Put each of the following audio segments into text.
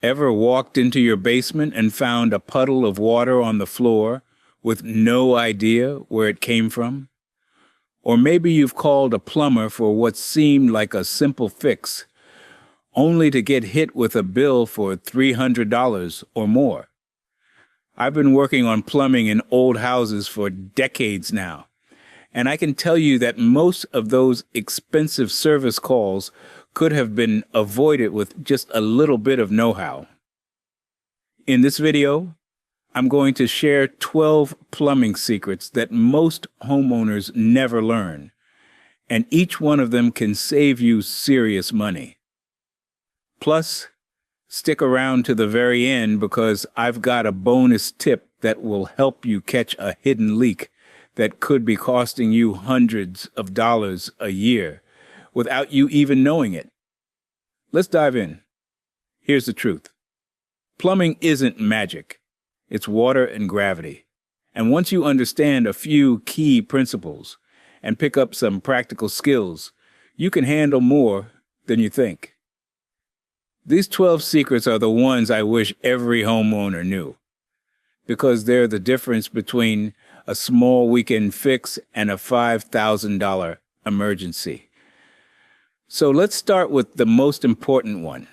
Ever walked into your basement and found a puddle of water on the floor with no idea where it came from? Or maybe you've called a plumber for what seemed like a simple fix, only to get hit with a bill for $300 or more. I've been working on plumbing in old houses for decades now, and I can tell you that most of those expensive service calls could have been avoided with just a little bit of know-how. In this video, I'm going to share 12 plumbing secrets that most homeowners never learn, and each one of them can save you serious money. Plus, stick around to the very end because I've got a bonus tip that will help you catch a hidden leak that could be costing you hundreds of dollars a year without you even knowing it. Let's dive in. Here's the truth. Plumbing isn't magic. It's water and gravity. And once you understand a few key principles and pick up some practical skills, you can handle more than you think. These 12 secrets are the ones I wish every homeowner knew, because they're the difference between a small weekend fix and a $5,000 emergency. So let's start with the most important one.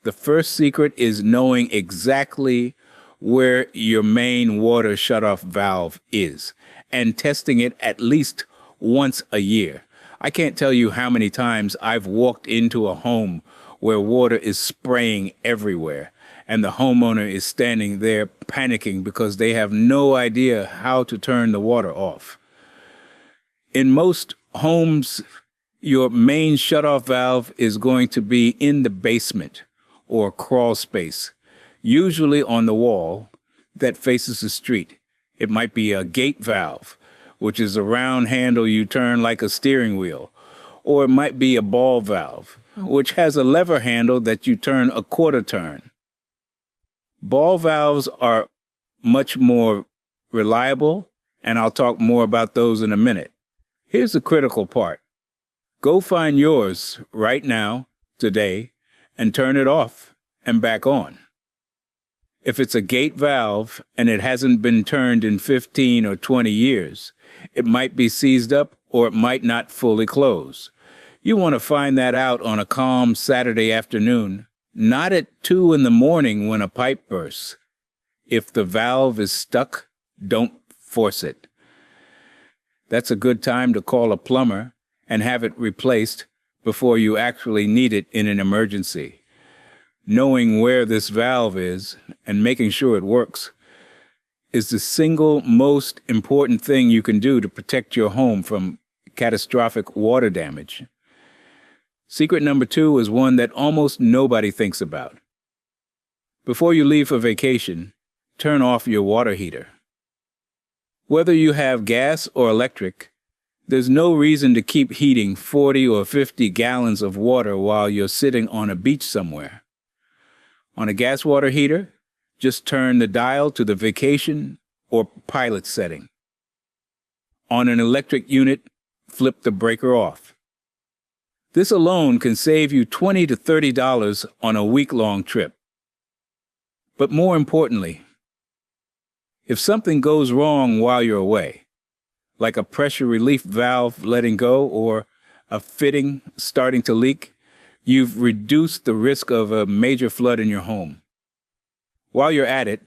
The first secret is knowing exactly where your main water shutoff valve is and testing it at least once a year. I can't tell you how many times I've walked into a home where water is spraying everywhere and the homeowner is standing there panicking because they have no idea how to turn the water off. In most homes, your main shutoff valve is going to be in the basement or crawl space, usually on the wall that faces the street. It might be a gate valve, which is a round handle you turn like a steering wheel, or it might be a ball valve, which has a lever handle that you turn a quarter turn. Ball valves are much more reliable, and I'll talk more about those in a minute. Here's the critical part. Go find yours right now, today, and turn it off and back on. If it's a gate valve and it hasn't been turned in 15 or 20 years, it might be seized up or it might not fully close. You want to find that out on a calm Saturday afternoon, not at 2 in the morning when a pipe bursts. If the valve is stuck, don't force it. That's a good time to call a plumber and have it replaced before you actually need it in an emergency. Knowing where this valve is and making sure it works is the single most important thing you can do to protect your home from catastrophic water damage. Secret number 2 is one that almost nobody thinks about. Before you leave for vacation, turn off your water heater. Whether you have gas or electric, there's no reason to keep heating 40 or 50 gallons of water while you're sitting on a beach somewhere. On a gas water heater, just turn the dial to the vacation or pilot setting. On an electric unit, flip the breaker off. This alone can save you $20 to $30 on a week-long trip. But more importantly, if something goes wrong while you're away, like a pressure relief valve letting go or a fitting starting to leak, you've reduced the risk of a major flood in your home. While you're at it,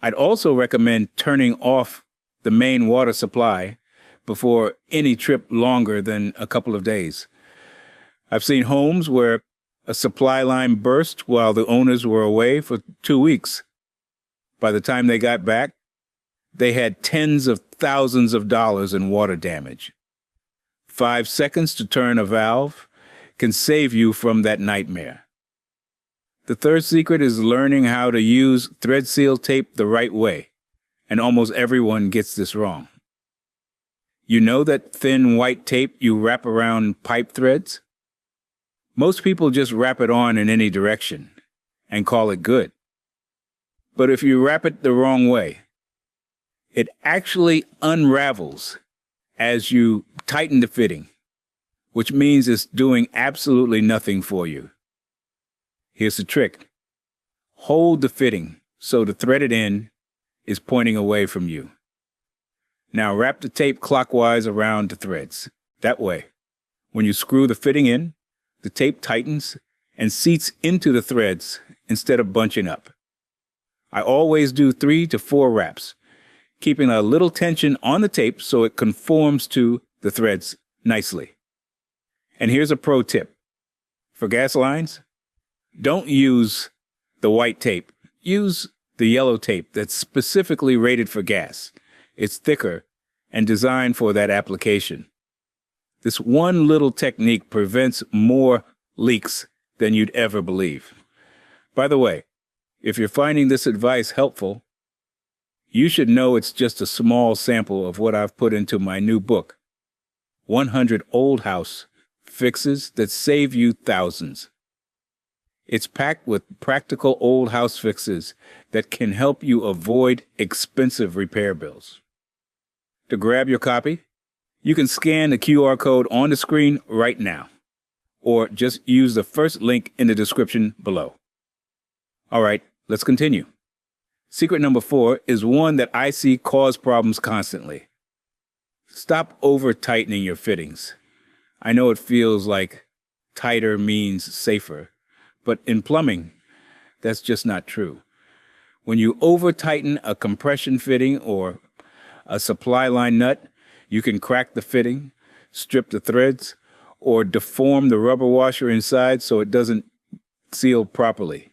I'd also recommend turning off the main water supply before any trip longer than a couple of days. I've seen homes where a supply line burst while the owners were away for 2 weeks. By the time they got back, they had tens of thousands of dollars in water damage. 5 seconds to turn a valve can save you from that nightmare. The third secret is learning how to use thread seal tape the right way, and almost everyone gets this wrong. You know that thin white tape you wrap around pipe threads? Most people just wrap it on in any direction and call it good. But if you wrap it the wrong way, it actually unravels as you tighten the fitting, which means it's doing absolutely nothing for you. Here's the trick. Hold the fitting so the threaded end is pointing away from you. Now wrap the tape clockwise around the threads. That way, when you screw the fitting in, the tape tightens and seats into the threads instead of bunching up. I always do 3 to 4 wraps, keeping a little tension on the tape so it conforms to the threads nicely. And here's a pro tip. For gas lines, don't use the white tape. Use the yellow tape that's specifically rated for gas. It's thicker and designed for that application. This one little technique prevents more leaks than you'd ever believe. By the way, if you're finding this advice helpful, you should know it's just a small sample of what I've put into my new book, 100 Old House Fixes That Save You Thousands. It's packed with practical old house fixes that can help you avoid expensive repair bills. To grab your copy, you can scan the QR code on the screen right now, or just use the first link in the description below. All right, let's continue. Secret number 4 is one that I see cause problems constantly. Stop over-tightening your fittings. I know it feels like tighter means safer, but in plumbing, that's just not true. When you over-tighten a compression fitting or a supply line nut, you can crack the fitting, strip the threads, or deform the rubber washer inside so it doesn't seal properly.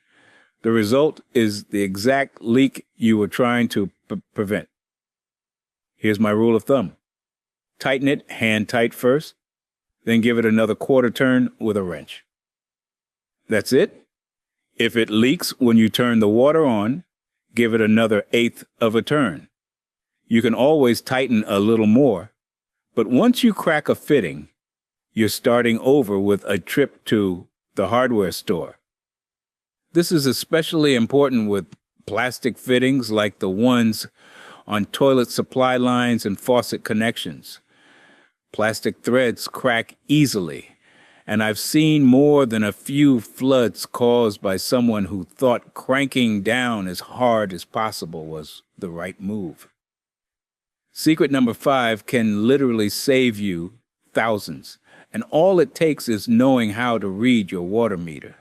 The result is the exact leak you were trying to prevent. Here's my rule of thumb. Tighten it hand tight first, then give it another quarter turn with a wrench. That's it. If it leaks when you turn the water on, give it another 1/8 of a turn. You can always tighten a little more, but once you crack a fitting, you're starting over with a trip to the hardware store. This is especially important with plastic fittings like the ones on toilet supply lines and faucet connections. Plastic threads crack easily, and I've seen more than a few floods caused by someone who thought cranking down as hard as possible was the right move. Secret number 5 can literally save you thousands, and all it takes is knowing how to read your water meter.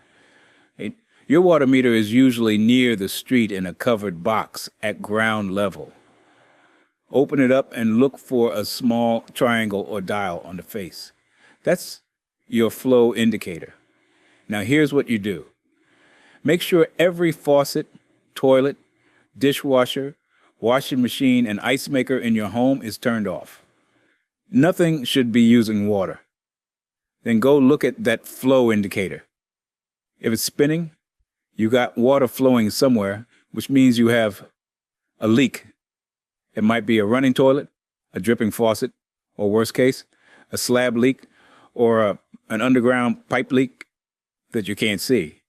Your water meter is usually near the street in a covered box at ground level. Open it up and look for a small triangle or dial on the face. That's your flow indicator. Now here's what you do. Make sure every faucet, toilet, dishwasher, washing machine, and ice maker in your home is turned off. Nothing should be using water. Then go look at that flow indicator. If it's spinning, you got water flowing somewhere, which means you have a leak. It might be a running toilet, a dripping faucet, or worst case, a slab leak, or an underground pipe leak that you can't see.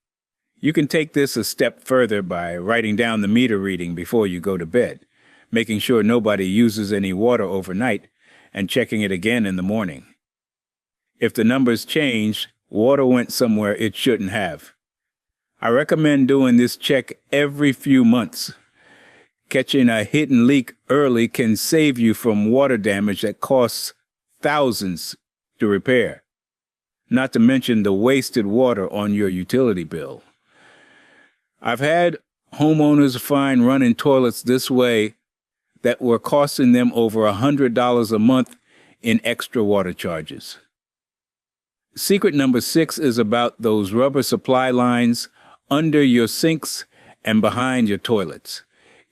You can take this a step further by writing down the meter reading before you go to bed, making sure nobody uses any water overnight, and checking it again in the morning. If the numbers change, water went somewhere it shouldn't have. I recommend doing this check every few months. Catching a hidden leak early can save you from water damage that costs thousands to repair, not to mention the wasted water on your utility bill. I've had homeowners find running toilets this way that were costing them over $100 a month in extra water charges. Secret number 6 is about those rubber supply lines under your sinks and behind your toilets.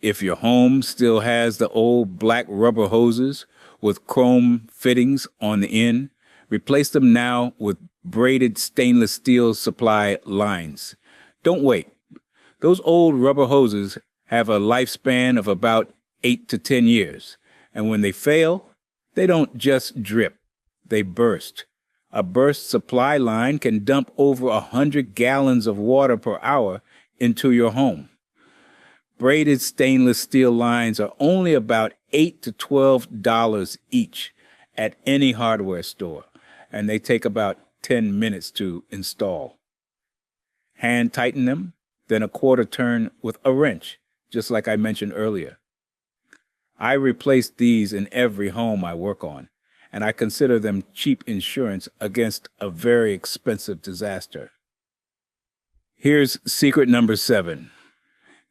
If your home still has the old black rubber hoses with chrome fittings on the end, replace them now with braided stainless steel supply lines. Don't wait. Those old rubber hoses have a lifespan of about 8 to 10 years, and when they fail, they don't just drip, they burst. A burst supply line can dump over 100 gallons of water per hour into your home. Braided stainless steel lines are only about $8 to $12 each at any hardware store, and they take about 10 minutes to install. Hand tighten them, then a quarter turn with a wrench, just like I mentioned earlier. I replace these in every home I work on, and I consider them cheap insurance against a very expensive disaster. Here's secret number 7,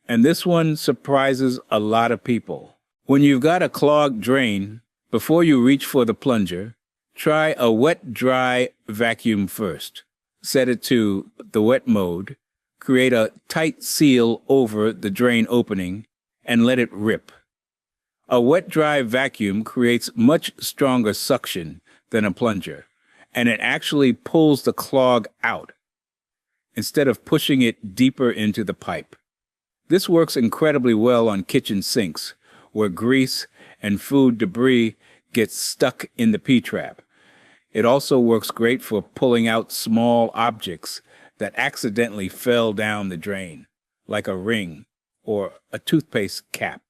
and this one surprises a lot of people. When you've got a clogged drain, before you reach for the plunger, try a wet-dry vacuum first. Set it to the wet mode, create a tight seal over the drain opening, and let it rip. A wet-dry vacuum creates much stronger suction than a plunger, and it actually pulls the clog out instead of pushing it deeper into the pipe. This works incredibly well on kitchen sinks, where grease and food debris gets stuck in the P-trap. It also works great for pulling out small objects that accidentally fell down the drain, like a ring or a toothpaste cap.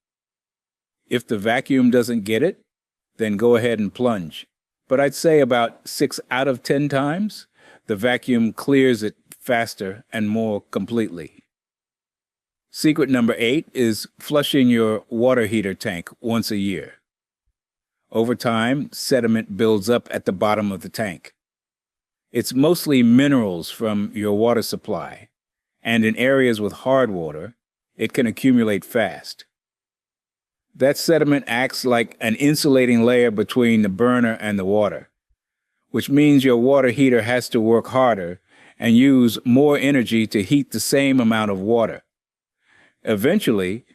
If the vacuum doesn't get it, then go ahead and plunge. But I'd say about 6 out of 10 times, the vacuum clears it faster and more completely. Secret number 8 is flushing your water heater tank once a year. Over time, sediment builds up at the bottom of the tank. It's mostly minerals from your water supply, and in areas with hard water, it can accumulate fast. That sediment acts like an insulating layer between the burner and the water, which means your water heater has to work harder and use more energy to heat the same amount of water. Eventually,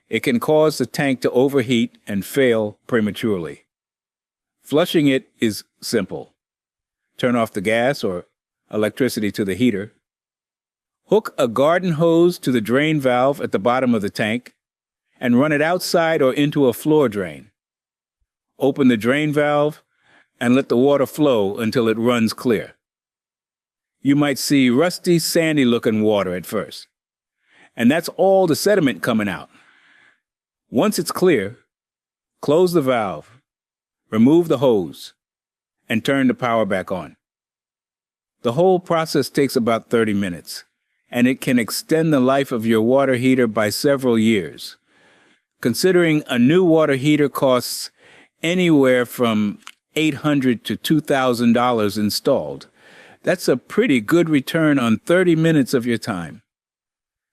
it can cause the tank to overheat and fail prematurely. Flushing it is simple. Turn off the gas or electricity to the heater. Hook a garden hose to the drain valve at the bottom of the tank and run it outside or into a floor drain. Open the drain valve and let the water flow until it runs clear. You might see rusty, sandy-looking water at first, and that's all the sediment coming out. Once it's clear, close the valve, remove the hose, and turn the power back on. The whole process takes about 30 minutes, and it can extend the life of your water heater by several years. Considering a new water heater costs anywhere from $800 to $2,000 installed, that's a pretty good return on 30 minutes of your time.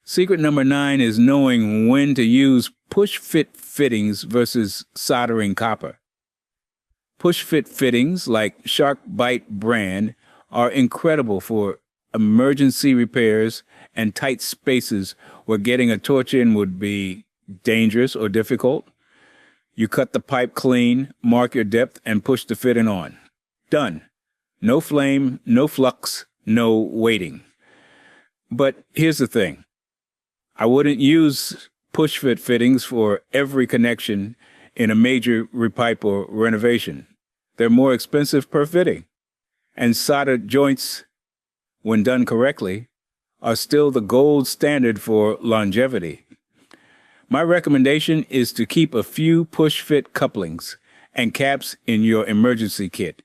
Secret number 9 is knowing when to use push-fit fittings versus soldering copper. Push-fit fittings like Shark Bite brand are incredible for emergency repairs and tight spaces where getting a torch in would be dangerous or difficult. You cut the pipe clean, mark your depth, and push the fitting on. Done. No flame, no flux, no waiting. But here's the thing. I wouldn't use push-fit fittings for every connection in a major repipe or renovation. They're more expensive per fitting. And soldered joints, when done correctly, are still the gold standard for longevity. My recommendation is to keep a few push-fit couplings and caps in your emergency kit.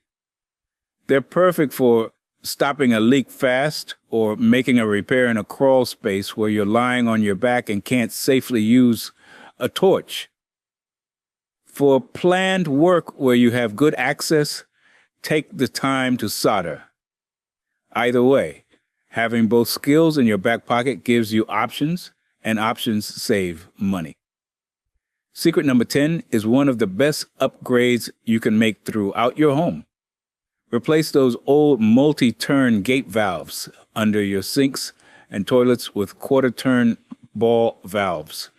They're perfect for stopping a leak fast or making a repair in a crawl space where you're lying on your back and can't safely use a torch. For planned work where you have good access, take the time to solder. Either way, having both skills in your back pocket gives you options, and options save money. Secret number 10 is one of the best upgrades you can make throughout your home. Replace those old multi-turn gate valves under your sinks and toilets with quarter-turn ball valves.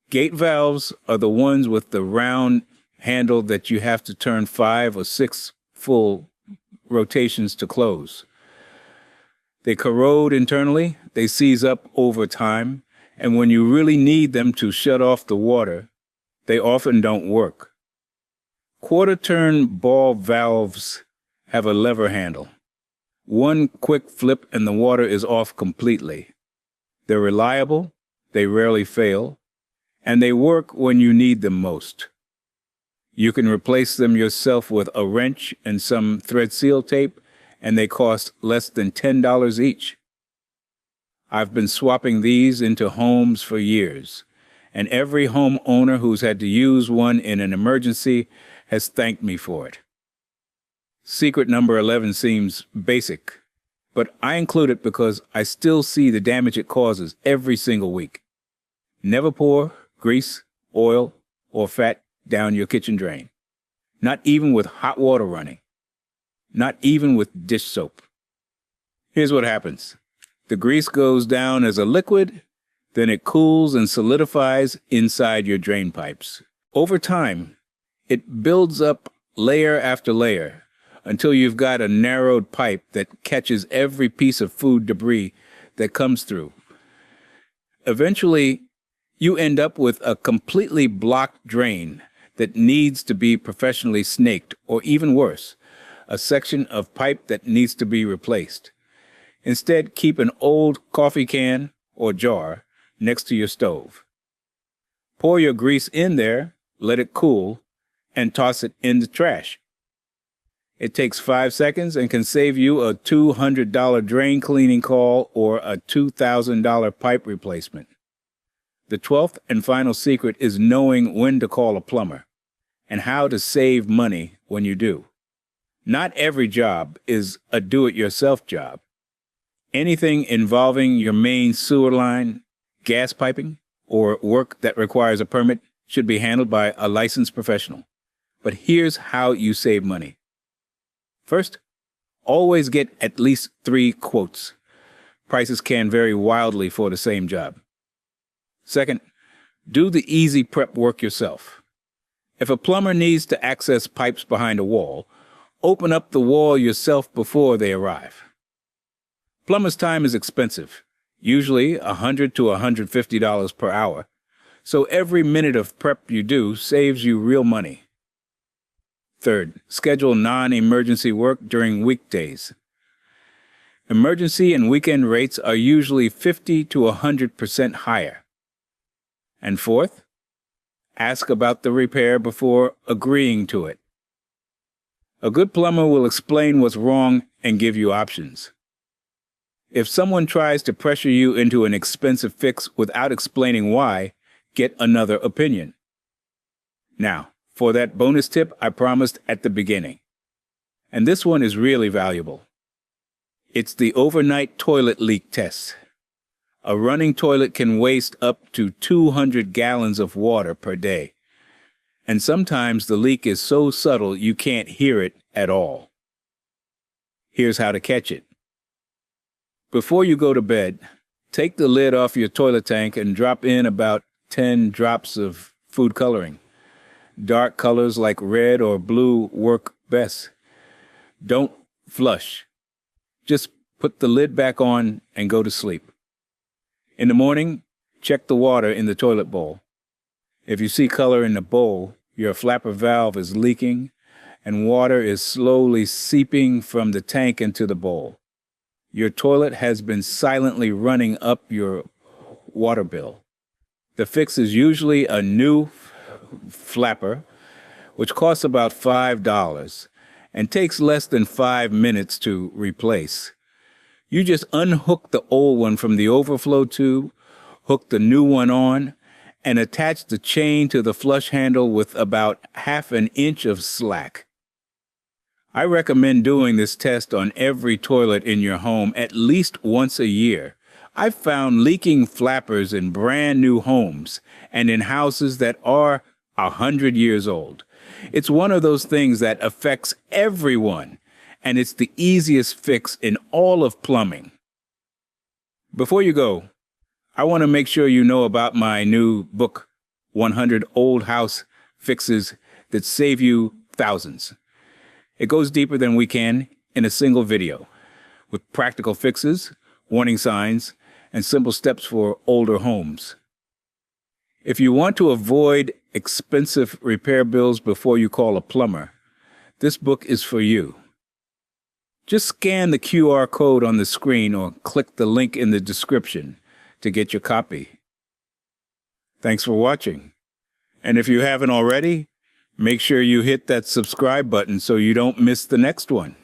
Gate valves are the ones with the round handle that you have to turn 5 or 6 full rotations to close. They corrode internally, they seize up over time, and when you really need them to shut off the water, they often don't work. Quarter-turn ball valves have a lever handle. One quick flip and the water is off completely. They're reliable, they rarely fail, and they work when you need them most. You can replace them yourself with a wrench and some thread seal tape, and they cost less than $10 each. I've been swapping these into homes for years, and every homeowner who's had to use one in an emergency has thanked me for it. Secret number 11 seems basic, but I include it because I still see the damage it causes every single week. Never pour grease, oil, or fat down your kitchen drain. Not even with hot water running. Not even with dish soap. Here's what happens. The grease goes down as a liquid, then it cools and solidifies inside your drain pipes. Over time, it builds up layer after layer until you've got a narrowed pipe that catches every piece of food debris that comes through. Eventually, you end up with a completely blocked drain that needs to be professionally snaked, or even worse, a section of pipe that needs to be replaced. Instead, keep an old coffee can or jar next to your stove. Pour your grease in there, let it cool, and toss it in the trash. It takes 5 seconds and can save you a $200 drain cleaning call or a $2,000 pipe replacement. The 12th and final secret is knowing when to call a plumber and how to save money when you do. Not every job is a do-it-yourself job. Anything involving your main sewer line, gas piping, or work that requires a permit should be handled by a licensed professional. But here's how you save money. First, always get at least 3 quotes. Prices can vary wildly for the same job. Second, do the easy prep work yourself. If a plumber needs to access pipes behind a wall, open up the wall yourself before they arrive. Plumber's time is expensive, usually $100 to $150 per hour, so every minute of prep you do saves you real money. Third, schedule non-emergency work during weekdays. Emergency and weekend rates are usually 50 to 100% higher. And fourth, ask about the repair before agreeing to it. A good plumber will explain what's wrong and give you options. If someone tries to pressure you into an expensive fix without explaining why, get another opinion. Now, for that bonus tip I promised at the beginning. And this one is really valuable. It's the overnight toilet leak test. A running toilet can waste up to 200 gallons of water per day. And sometimes the leak is so subtle you can't hear it at all. Here's how to catch it. Before you go to bed, take the lid off your toilet tank and drop in about 10 drops of food coloring. Dark colors like red or blue work best. Don't flush. Just put the lid back on and go to sleep. In the morning, check the water in the toilet bowl. If you see color in the bowl, your flapper valve is leaking and water is slowly seeping from the tank into the bowl. Your toilet has been silently running up your water bill. The fix is usually a new flapper, which costs about $5 and takes less than 5 minutes to replace. You just unhook the old one from the overflow tube, hook the new one on, and attach the chain to the flush handle with about ½ an inch of slack. I recommend doing this test on every toilet in your home at least once a year. I've found leaking flappers in brand new homes and in houses that are 100 years old. It's one of those things that affects everyone, and it's the easiest fix in all of plumbing. Before you go, I want to make sure you know about my new book, 100 Old House Fixes That Save You Thousands. It goes deeper than we can in a single video, with practical fixes, warning signs, and simple steps for older homes. If you want to avoid expensive repair bills before you call a plumber, this book is for you. Just scan the QR code on the screen or click the link in the description to get your copy. Thanks for watching. And if you haven't already, make sure you hit that subscribe button so you don't miss the next one.